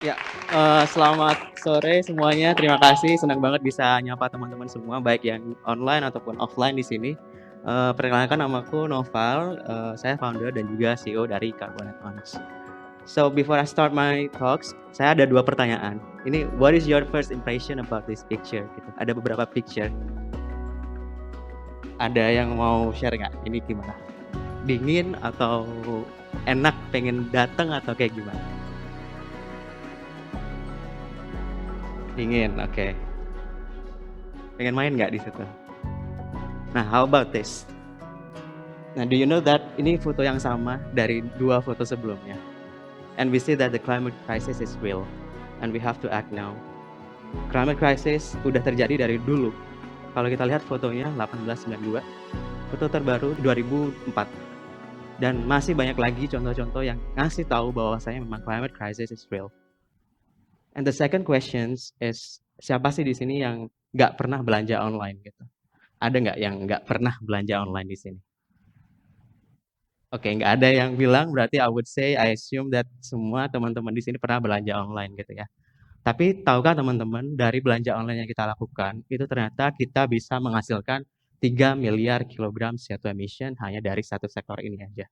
Ya, selamat sore semuanya. Terima kasih, senang banget bisa nyapa teman-teman semua, baik yang online ataupun offline di sini. Perkenalkan namaku Noval, saya founder dan juga CEO dari Carbonet Ones. So before I start my talks, saya ada 2 pertanyaan. Ini, what is your first impression about this picture? Gitu. Ada beberapa picture. Ada yang mau share nggak? Ini gimana? Dingin atau enak, pengen datang atau kayak gimana? Dingin, oke. Pengen main nggak di situ? Nah, how about this? Nah, do you know that ini foto yang sama dari 2 foto sebelumnya? And we see that the climate crisis is real and we have to act now. Climate crisis udah terjadi dari dulu. Kalau kita lihat fotonya 1892, foto terbaru 2004. Dan masih banyak lagi contoh-contoh yang ngasih tahu bahwasanya memang climate crisis is real. And the second questions is, siapa sih di sini yang nggak pernah belanja online gitu? Ada nggak yang nggak pernah belanja online di sini? Oke, nggak ada yang bilang, berarti I assume that semua teman-teman di sini pernah belanja online gitu ya. Tapi tahukah teman-teman, dari belanja online yang kita lakukan, itu ternyata kita bisa menghasilkan 3 miliar kilogram CO2 emission hanya dari satu sektor ini aja.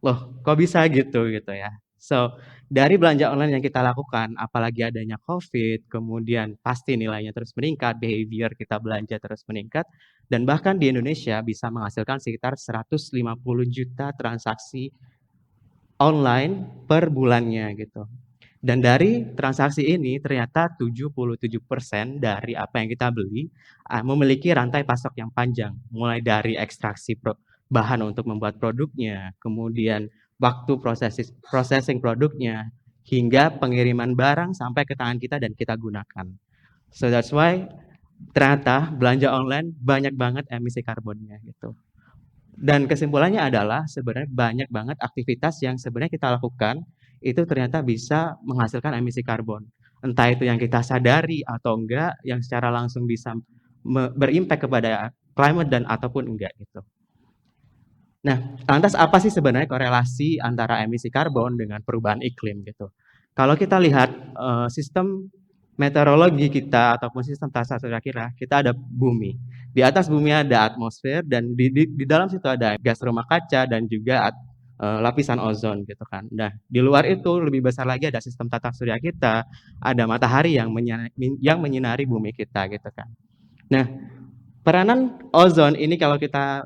Loh, kok bisa gitu ya. So, dari belanja online yang kita lakukan, apalagi adanya COVID, kemudian pasti nilainya terus meningkat, behavior kita belanja terus meningkat, dan bahkan di Indonesia bisa menghasilkan sekitar 150 juta transaksi online per bulannya gitu. Dan dari transaksi ini ternyata 77% dari apa yang kita beli memiliki rantai pasok yang panjang, mulai dari ekstraksi bahan untuk membuat produknya, kemudian waktu processing produknya, hingga pengiriman barang sampai ke tangan kita dan kita gunakan. So that's why ternyata belanja online banyak banget emisi karbonnya gitu. Dan kesimpulannya adalah sebenarnya banyak banget aktivitas yang sebenarnya kita lakukan itu ternyata bisa menghasilkan emisi karbon. Entah itu yang kita sadari atau enggak, yang secara langsung bisa berimpact kepada climate dan ataupun enggak gitu. Nah, lantas apa sih sebenarnya korelasi antara emisi karbon dengan perubahan iklim gitu? Kalau kita lihat sistem meteorologi kita ataupun sistem tata surya kita ada bumi. Di atas bumi ada atmosfer dan di dalam situ ada gas rumah kaca dan juga lapisan ozon gitu kan. Nah, di luar itu lebih besar lagi ada sistem tata surya kita, ada matahari yang menyinari bumi kita gitu kan. Nah, peranan ozon ini kalau kita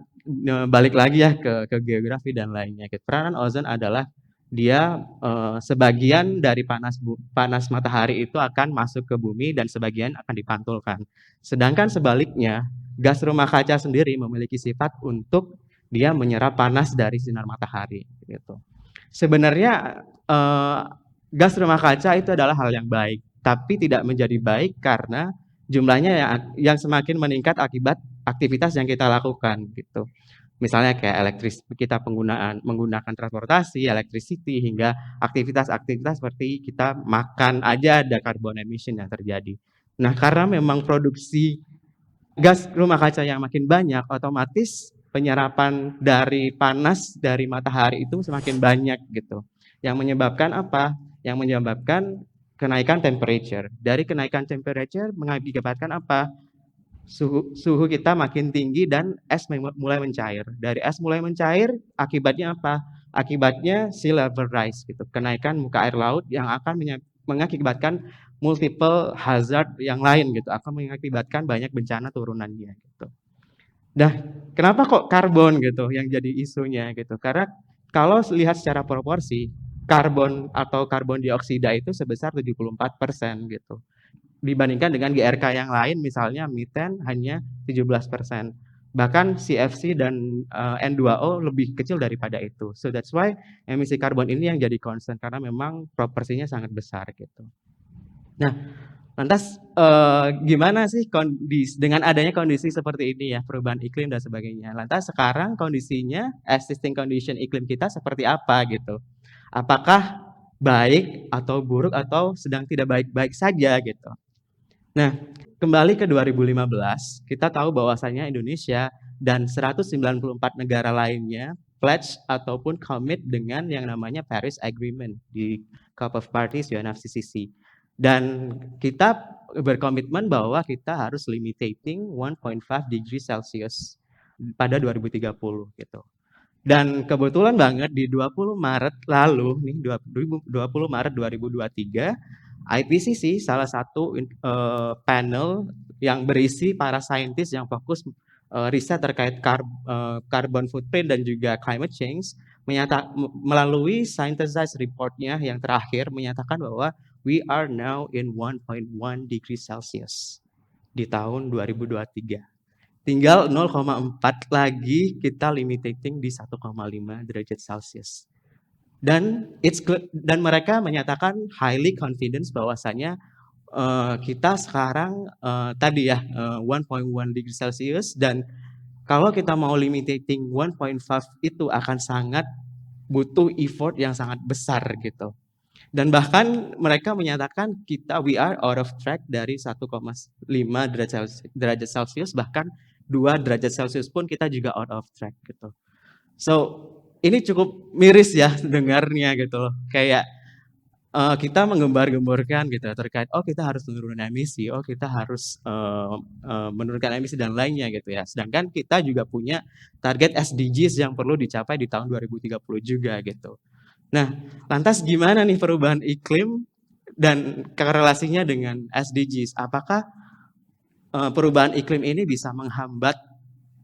balik lagi ya ke geografi dan lainnya. Peranan ozon adalah dia sebagian dari panas matahari itu akan masuk ke bumi dan sebagian akan dipantulkan. Sedangkan sebaliknya, gas rumah kaca sendiri memiliki sifat untuk dia menyerap panas dari sinar matahari gitu. Sebenarnya gas rumah kaca itu adalah hal yang baik, tapi tidak menjadi baik karena jumlahnya yang semakin meningkat akibat aktivitas yang kita lakukan gitu. Misalnya kayak kita menggunakan transportasi, electricity, hingga aktivitas-aktivitas seperti kita makan aja ada carbon emission yang terjadi. Nah, karena memang produksi gas rumah kaca yang makin banyak, otomatis penyerapan dari panas dari matahari itu semakin banyak gitu. Yang menyebabkan apa? Yang menyebabkan kenaikan temperature. Dari kenaikan temperature mengakibatkan apa? Suhu kita makin tinggi dan es mulai mencair. Dari es mulai mencair, akibatnya apa? Akibatnya sea level rise gitu. Kenaikan muka air laut yang akan mengakibatkan multiple hazard yang lain gitu, akan mengakibatkan banyak bencana turunannya gitu. Nah, kenapa kok karbon gitu yang jadi isunya gitu? Karena kalau lihat secara proporsi, karbon atau karbon dioksida itu sebesar 74% gitu. Dibandingkan dengan GRK yang lain misalnya methane hanya 17%. Bahkan CFC dan N2O lebih kecil daripada itu. So that's why emisi karbon ini yang jadi concern karena memang proporsinya sangat besar gitu. Nah, lantas gimana sih dengan adanya kondisi seperti ini ya, perubahan iklim dan sebagainya. Lantas sekarang kondisinya, existing condition iklim kita seperti apa gitu. Apakah baik atau buruk atau sedang tidak baik-baik saja gitu. Nah, kembali ke 2015, kita tahu bahwasanya Indonesia dan 194 negara lainnya pledge ataupun commit dengan yang namanya Paris Agreement di Cup of Parties UNFCCC. Dan kita berkomitmen bahwa kita harus limiting 1.5 degree Celsius pada 2030 gitu. Dan kebetulan banget di 20 Maret lalu nih 20 Maret 2023 IPCC salah satu panel yang berisi para saintis yang fokus riset terkait carbon footprint dan juga climate change melalui synthesized reportnya yang terakhir menyatakan bahwa we are now in 1.1 degree Celsius di tahun 2023. Tinggal 0,4 lagi kita limiting di 1,5 derajat Celsius. Dan mereka menyatakan highly confidence bahwasanya kita sekarang tadi ya 1.1 degree Celsius, dan kalau kita mau limiting 1.5 itu akan sangat butuh effort yang sangat besar gitu. Dan bahkan mereka menyatakan we are out of track dari 1,5 derajat Celsius, bahkan 2 derajat Celsius pun kita juga out of track gitu. So, ini cukup miris ya dengarnya gitu loh. Kayak kita menggembar-gemborkan gitu terkait kita harus menurunkan emisi, kita harus menurunkan emisi dan lainnya gitu ya. Sedangkan kita juga punya target SDGs yang perlu dicapai di tahun 2030 juga gitu. Nah, lantas gimana nih perubahan iklim dan korelasinya dengan SDGs? Apakah perubahan iklim ini bisa menghambat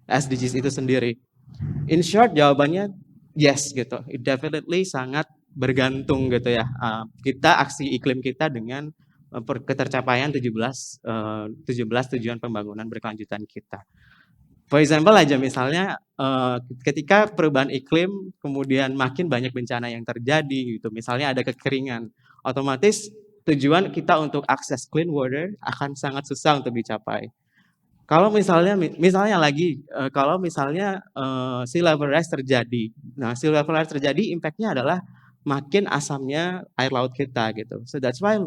SDGs itu sendiri? In short, jawabannya yes gitu. It definitely sangat bergantung gitu ya. Kita aksi iklim kita dengan ketercapaian 17 tujuan pembangunan berkelanjutan kita. For example aja misalnya ketika perubahan iklim kemudian makin banyak bencana yang terjadi gitu. Misalnya ada kekeringan, otomatis tujuan kita untuk akses clean water akan sangat susah untuk dicapai. Kalau misalnya kalau misalnya sea level rise terjadi. Nah, sea level rise terjadi impact-nya adalah makin asamnya air laut kita gitu. So that's why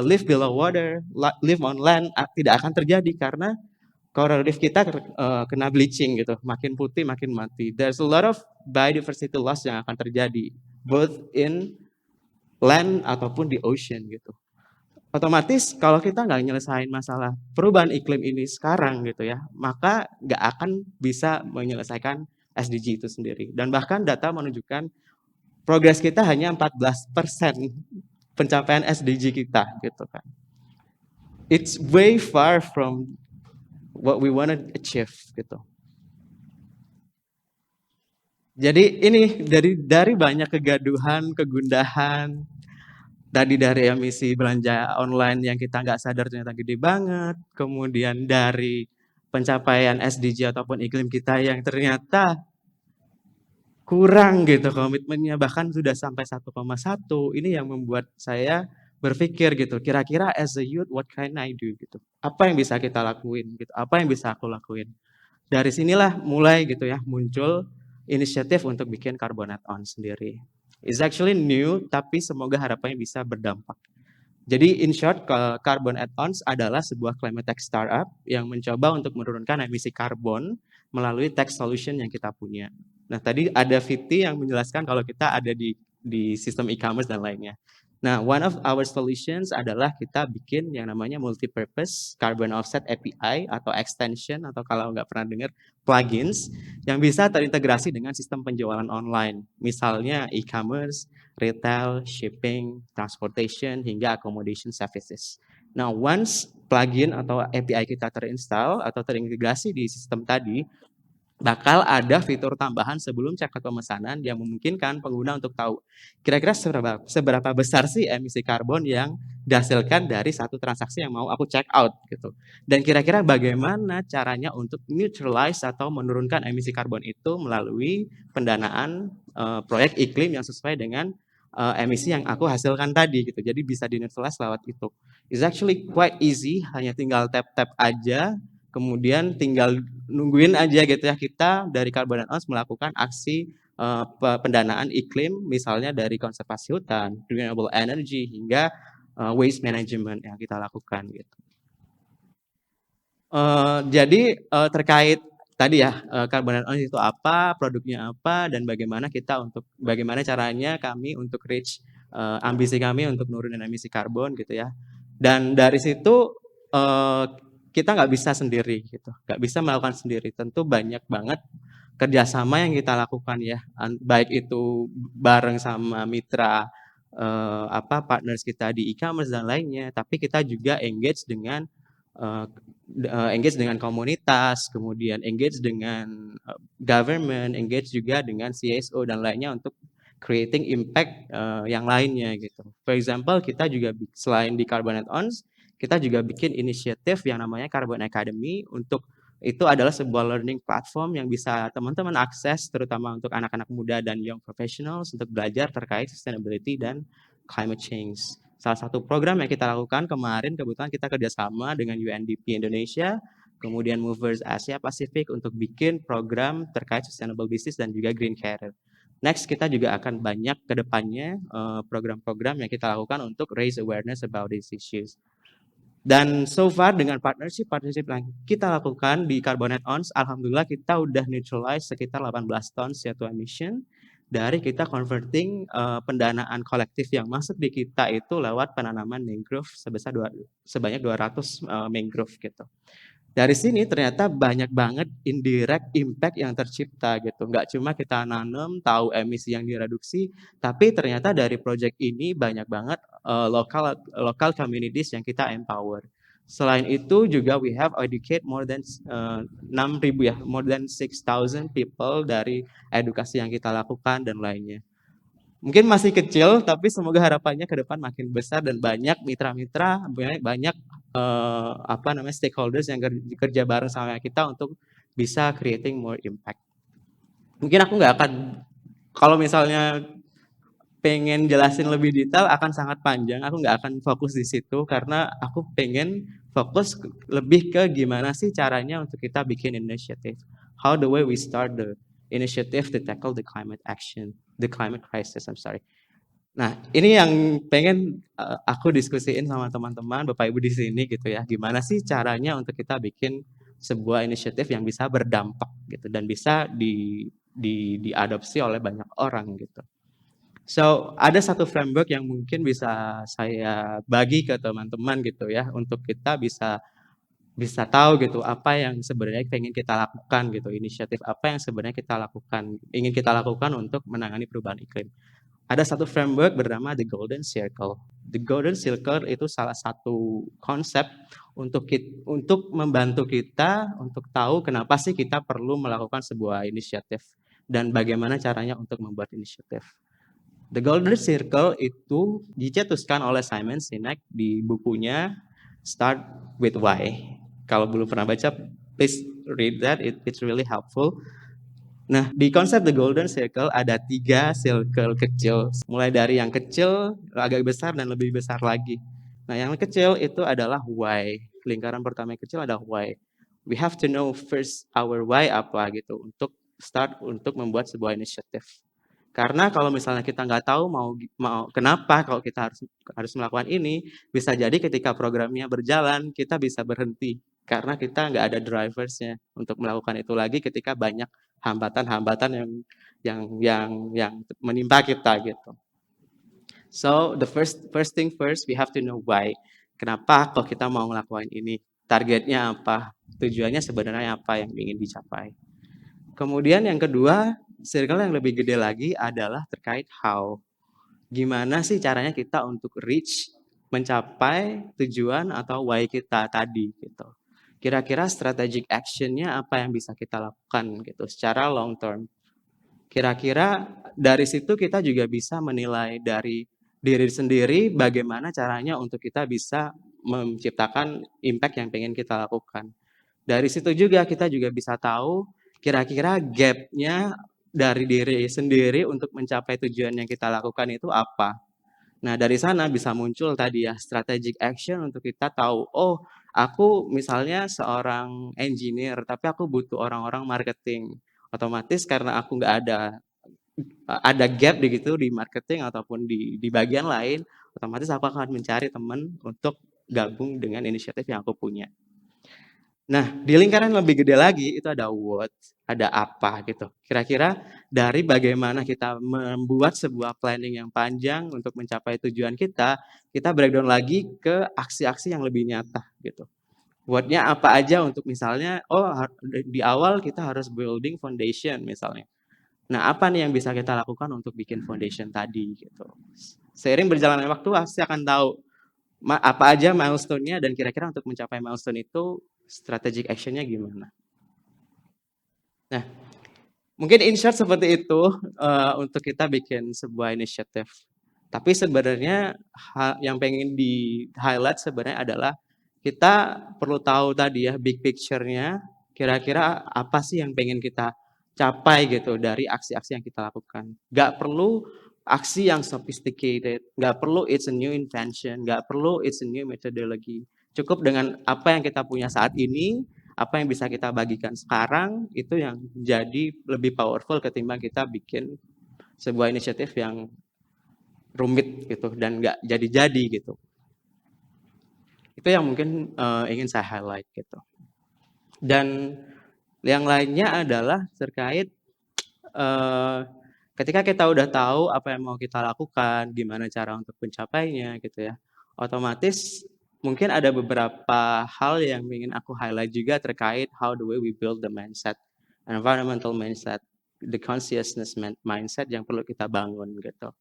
live below water, live on land tidak akan terjadi karena coral reef kita kena bleaching gitu, makin putih makin mati. There's a lot of biodiversity loss yang akan terjadi both in land ataupun di ocean gitu. Otomatis kalau kita nggak nyelesain masalah perubahan iklim ini sekarang gitu ya, maka nggak akan bisa menyelesaikan SDG itu sendiri. Dan bahkan data menunjukkan progres kita hanya 14% pencapaian SDG kita gitu kan. It's way far from what we want to achieve gitu. Jadi ini dari banyak kegaduhan, kegundahan, tadi dari emisi belanja online yang kita nggak sadar ternyata gede banget, kemudian dari pencapaian SDG ataupun iklim kita yang ternyata kurang gitu komitmennya, bahkan sudah sampai 1,1. Ini yang membuat saya berpikir gitu, kira-kira as a youth what can I do gitu. Apa yang bisa kita lakuin gitu, apa yang bisa aku lakuin. Dari sinilah mulai gitu ya muncul inisiatif untuk bikin Carbon Add-on sendiri. It's actually new, tapi semoga harapannya bisa berdampak. Jadi in short, Carbon Add-ons adalah sebuah climate tech startup yang mencoba untuk menurunkan emisi karbon melalui tech solution yang kita punya. Nah, tadi ada Fiti yang menjelaskan kalau kita ada di sistem e-commerce dan lainnya. Nah, one of our solutions adalah kita bikin yang namanya multi-purpose carbon offset API atau extension, atau kalau nggak pernah dengar plugins yang bisa terintegrasi dengan sistem penjualan online. Misalnya e-commerce, retail, shipping, transportation, hingga accommodation services. Nah, once plugin atau API kita terinstall atau terintegrasi di sistem tadi, bakal ada fitur tambahan sebelum checkout pemesanan yang memungkinkan pengguna untuk tahu kira-kira seberapa besar sih emisi karbon yang dihasilkan dari satu transaksi yang mau aku check out gitu. Dan kira-kira bagaimana caranya untuk neutralize atau menurunkan emisi karbon itu melalui pendanaan proyek iklim yang sesuai dengan emisi yang aku hasilkan tadi gitu. Jadi bisa di-neutralize lewat itu. It's actually quite easy, hanya tinggal tap-tap aja. Kemudian tinggal nungguin aja gitu ya, kita dari Carbon Add-ons melakukan aksi pendanaan iklim, misalnya dari konservasi hutan, renewable energy, hingga waste management yang kita lakukan gitu. Jadi terkait tadi ya Carbon Add-ons itu apa, produknya apa, dan bagaimana caranya kami untuk reach ambisi kami untuk nurunin emisi karbon gitu ya. Dan dari situ kita nggak bisa sendiri gitu, nggak bisa melakukan sendiri. Tentu banyak banget kerjasama yang kita lakukan ya, baik itu bareng sama mitra partners kita di e-commerce dan lainnya, tapi kita juga uh, engage dengan komunitas, kemudian engage dengan government, engage juga dengan CSO dan lainnya untuk creating impact yang lainnya gitu. For example, kita juga selain di Carbonate Ons, kita juga bikin inisiatif yang namanya Carbon Academy. Untuk itu adalah sebuah learning platform yang bisa teman-teman akses, terutama untuk anak-anak muda dan young professionals untuk belajar terkait sustainability dan climate change. Salah satu program yang kita lakukan kemarin, kebetulan kita kerjasama dengan UNDP Indonesia, kemudian Movers Asia Pacific untuk bikin program terkait sustainable business dan juga green career. Next, kita juga akan banyak ke depannya program-program yang kita lakukan untuk raise awareness about these issues. Dan so far dengan partnership yang kita lakukan di Carbonate Ons, alhamdulillah kita udah neutralize sekitar 18 ton CO2 emission dari kita converting pendanaan kolektif yang masuk di kita itu lewat penanaman mangrove sebanyak 200 mangrove gitu. Dari sini ternyata banyak banget indirect impact yang tercipta gitu. Nggak cuma kita nanam, tahu emisi yang direduksi, tapi ternyata dari project ini banyak banget local communities yang kita empower. Selain itu juga we have educate more than 6.000 ya, more than 6,000 people dari edukasi yang kita lakukan dan lainnya. Mungkin masih kecil, tapi semoga harapannya ke depan makin besar dan banyak mitra-mitra, banyak stakeholders yang kerja bareng sama kita untuk bisa creating more impact. Mungkin aku nggak akan, kalau misalnya pengen jelasin lebih detail akan sangat panjang. Aku nggak akan fokus di situ karena aku pengen fokus lebih ke gimana sih caranya untuk kita bikin initiative. How the way we start the initiative to tackle the climate crisis. I'm sorry. Nah, ini yang pengen aku diskusiin sama teman-teman, Bapak Ibu di sini gitu ya. Gimana sih caranya untuk kita bikin sebuah inisiatif yang bisa berdampak gitu dan bisa diadopsi oleh banyak orang gitu. So, ada satu framework yang mungkin bisa saya bagi ke teman-teman gitu ya, untuk kita bisa tahu gitu apa yang sebenarnya pengen kita lakukan gitu, inisiatif apa yang sebenarnya ingin kita lakukan untuk menangani perubahan iklim. Ada satu framework bernama The Golden Circle. The Golden Circle itu salah satu konsep untuk membantu kita untuk tahu kenapa sih kita perlu melakukan sebuah inisiatif dan bagaimana caranya untuk membuat inisiatif. The Golden Circle itu dicetuskan oleh Simon Sinek di bukunya Start with Why. Kalau belum pernah baca, please read that. It's really helpful. Nah, di konsep The Golden Circle ada 3 circle kecil. Mulai dari yang kecil, agak besar, dan lebih besar lagi. Nah, yang kecil itu adalah why. Lingkaran pertama yang kecil adalah why. We have to know first our why apa gitu untuk membuat sebuah inisiatif. Karena kalau misalnya kita nggak tahu mau kenapa kalau kita harus melakukan ini, bisa jadi ketika programnya berjalan kita bisa berhenti karena kita nggak ada driversnya untuk melakukan itu lagi ketika banyak hambatan-hambatan yang menimpa kita gitu. So the first thing first, we have to know why. Kenapa kok kita mau melakukan ini? Targetnya apa? Tujuannya sebenarnya apa yang ingin dicapai? Kemudian yang kedua, circle yang lebih gede lagi adalah terkait how. Gimana sih caranya kita untuk mencapai tujuan atau why kita tadi gitu. Kira-kira strategic actionnya apa yang bisa kita lakukan gitu secara long term. Kira-kira dari situ kita juga bisa menilai dari diri sendiri bagaimana caranya untuk kita bisa menciptakan impact yang pengen kita lakukan. Dari situ juga kita juga bisa tahu kira-kira gap-nya dari diri sendiri untuk mencapai tujuan yang kita lakukan itu apa. Nah, dari sana bisa muncul tadi ya strategic action untuk kita tahu, oh, aku misalnya seorang engineer, tapi aku butuh orang-orang marketing. Otomatis karena aku nggak ada gap gitu di marketing ataupun di bagian lain, otomatis aku akan mencari teman untuk gabung dengan inisiatif yang aku punya. Nah, di lingkaran lebih gede lagi itu ada what, ada apa gitu. Kira-kira dari bagaimana kita membuat sebuah planning yang panjang untuk mencapai tujuan kita breakdown lagi ke aksi-aksi yang lebih nyata gitu. What-nya apa aja untuk misalnya, di awal kita harus building foundation misalnya. Nah, apa nih yang bisa kita lakukan untuk bikin foundation tadi gitu. Seiring berjalannya waktu pasti akan tahu apa aja milestone-nya dan kira-kira untuk mencapai milestone itu strategic action-nya gimana. Nah, mungkin in short seperti itu untuk kita bikin sebuah inisiatif. Tapi sebenarnya yang pengen di-highlight sebenarnya adalah kita perlu tahu tadi ya big picture-nya, kira-kira apa sih yang pengen kita capai gitu dari aksi-aksi yang kita lakukan. Nggak perlu aksi yang sophisticated, nggak perlu it's a new invention, nggak perlu it's a new methodology. Cukup dengan apa yang kita punya saat ini, apa yang bisa kita bagikan sekarang, itu yang jadi lebih powerful ketimbang kita bikin sebuah inisiatif yang rumit gitu dan nggak jadi-jadi gitu. Itu yang mungkin ingin saya highlight gitu. Dan yang lainnya adalah terkait ketika kita udah tahu apa yang mau kita lakukan, gimana cara untuk mencapainya gitu ya. Otomatis mungkin ada beberapa hal yang ingin aku highlight juga terkait how the way we build the mindset, environmental mindset, the consciousness mindset yang perlu kita bangun gitu.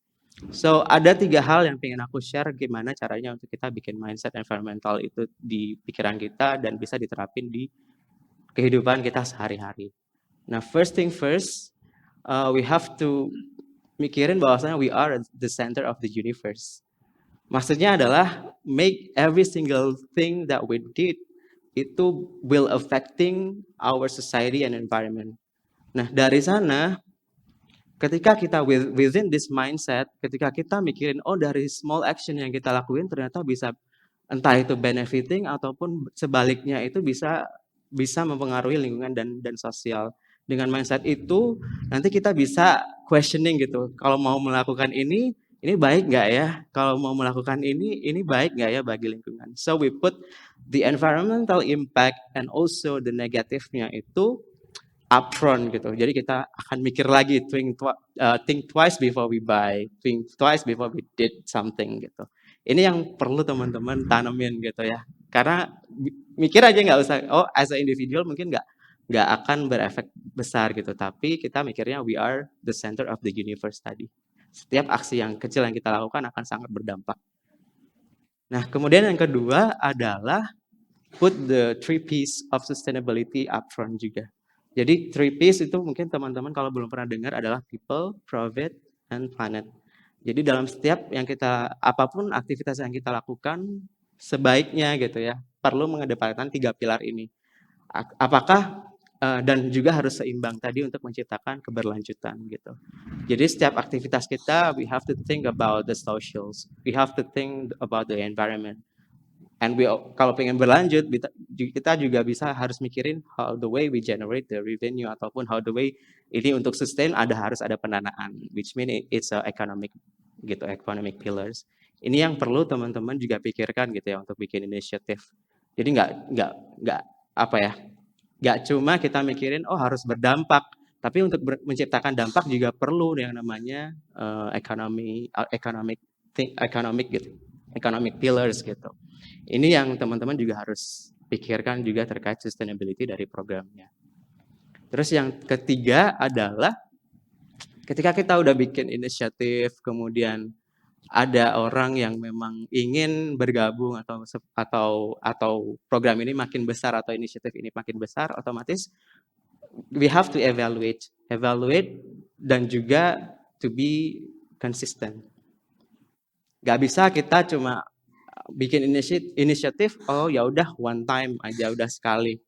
So, ada 3 hal yang pengen aku share gimana caranya untuk kita bikin mindset environmental itu di pikiran kita dan bisa diterapin di kehidupan kita sehari-hari. Nah, first thing first, we have to mikirin bahwasanya we are the center of the universe. Maksudnya adalah make every single thing that we did itu will affecting our society and environment. Nah, dari sana ketika kita within this mindset, ketika kita mikirin, dari small action yang kita lakuin ternyata bisa entah itu benefiting ataupun sebaliknya itu bisa mempengaruhi lingkungan dan sosial. Dengan mindset itu nanti kita bisa questioning gitu. Kalau mau melakukan ini baik nggak ya? Kalau mau melakukan ini baik nggak ya bagi lingkungan? So we put the environmental impact and also the negative-nya itu upfront gitu. Jadi kita akan mikir lagi, think twice before we buy, think twice before we did something gitu. Ini yang perlu teman-teman tanemin gitu ya. Karena mikir aja nggak usah, as a individual mungkin nggak akan berefek besar gitu. Tapi kita mikirnya we are the center of the universe tadi. Setiap aksi yang kecil yang kita lakukan akan sangat berdampak. Nah, kemudian yang kedua adalah put the 3 P's of sustainability upfront juga. Jadi 3 P's itu mungkin teman-teman kalau belum pernah dengar adalah people, profit, and planet. Jadi dalam setiap apapun aktivitas yang kita lakukan, sebaiknya gitu ya, perlu mengedepankan 3 pilar ini. Apakah dan juga harus seimbang tadi untuk menciptakan keberlanjutan gitu. Jadi setiap aktivitas kita, we have to think about the socials, we have to think about the environment. And kalau pengen berlanjut, kita juga harus mikirin how the way we generate the revenue ataupun how the way ini untuk sustain harus ada pendanaan, which mean it's a economic economic pillars. Ini yang perlu teman-teman juga pikirkan gitu ya untuk bikin inisiatif. Jadi nggak apa ya, nggak cuma kita mikirin harus berdampak, tapi untuk menciptakan dampak juga perlu yang namanya economic pillars gitu. Ini yang teman-teman juga harus pikirkan juga terkait sustainability dari programnya. Terus yang ketiga adalah ketika kita udah bikin inisiatif, kemudian ada orang yang memang ingin bergabung atau program ini makin besar atau inisiatif ini makin besar, otomatis we have to evaluate dan juga to be consistent. Gak bisa kita cuma bikin inisiatif, ya udah one time aja, udah sekali.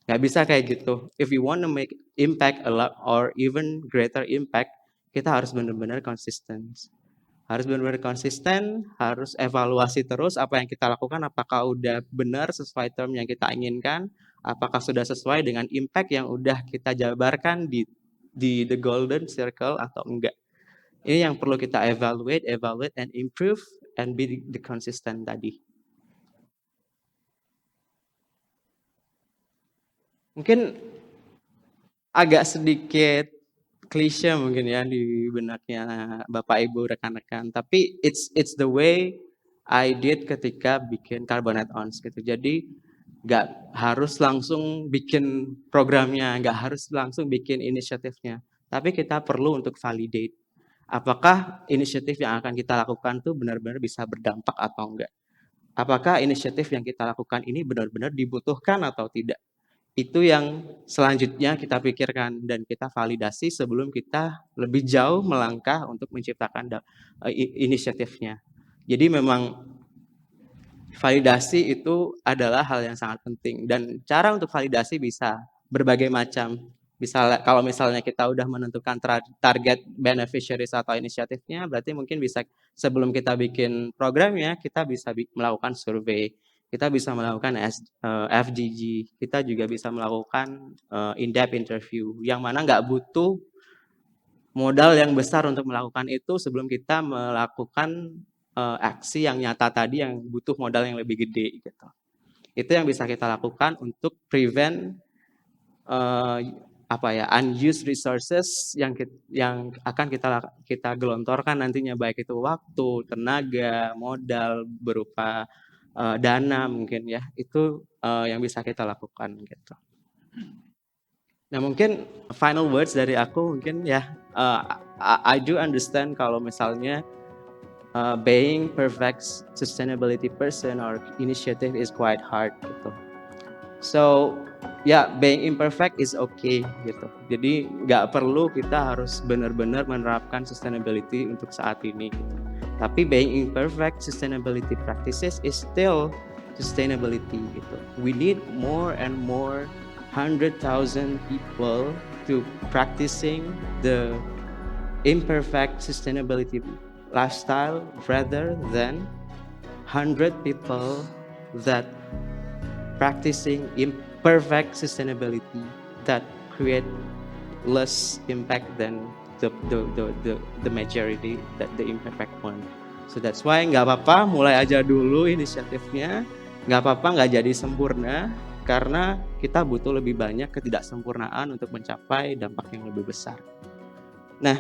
Gak bisa kayak gitu. If you want to make impact a lot or even greater impact, kita harus benar-benar konsisten. Harus benar-benar konsisten, harus evaluasi terus apa yang kita lakukan, apakah udah benar sesuai term yang kita inginkan, apakah sudah sesuai dengan impact yang udah kita jabarkan di the golden circle atau enggak. Ini yang perlu kita evaluate and improve and be the consistent tadi. Mungkin agak sedikit klise mungkin ya di benaknya Bapak Ibu rekan-rekan, tapi it's the way I did ketika bikin Carbonite Ons gitu. Jadi nggak harus langsung bikin programnya, nggak harus langsung bikin inisiatifnya, tapi kita perlu untuk validate apakah inisiatif yang akan kita lakukan tuh benar-benar bisa berdampak atau enggak. Apakah inisiatif yang kita lakukan ini benar-benar dibutuhkan atau tidak. Itu yang selanjutnya kita pikirkan dan kita validasi sebelum kita lebih jauh melangkah untuk menciptakan inisiatifnya. Jadi memang validasi itu adalah hal yang sangat penting dan cara untuk validasi bisa berbagai macam. Kalau misalnya kita udah menentukan target beneficiaries atau inisiatifnya, berarti mungkin bisa sebelum kita bikin programnya, kita bisa melakukan survei, kita bisa melakukan FGG, kita juga bisa melakukan in-depth interview, yang mana nggak butuh modal yang besar untuk melakukan itu sebelum kita melakukan aksi yang nyata tadi yang butuh modal yang lebih gede gitu. Itu yang bisa kita lakukan untuk prevent unused resources yang akan kita gelontorkan nantinya, baik itu waktu, tenaga, modal berupa dana mungkin ya. Itu yang bisa kita lakukan gitu. Nah, mungkin final words dari aku mungkin ya, I do understand kalau misalnya being perfect sustainability person or initiative is quite hard gitu. So, ya being imperfect is okay gitu. Jadi nggak perlu kita harus benar-benar menerapkan sustainability untuk saat ini gitu. Tapi being imperfect sustainability practices is still sustainability gitu. We need more and more 100,000 people to practicing the imperfect sustainability lifestyle rather than 100 people that practicing imperfect sustainability that create less impact than the majority, that the imperfect one. So that's why nggak apa-apa mulai aja dulu inisiatifnya, nggak apa-apa nggak jadi sempurna, karena kita butuh lebih banyak ketidaksempurnaan untuk mencapai dampak yang lebih besar. Nah,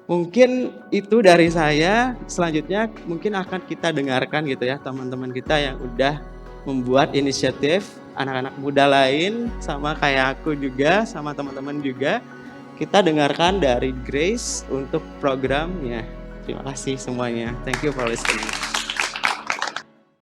mungkin itu dari saya. Selanjutnya mungkin akan kita dengarkan gitu ya teman-teman kita yang udah membuat inisiatif, anak-anak muda lain sama kayak aku juga, sama teman-teman juga. Kita dengarkan dari Grace untuk programnya. Terima kasih semuanya. Thank you for listening.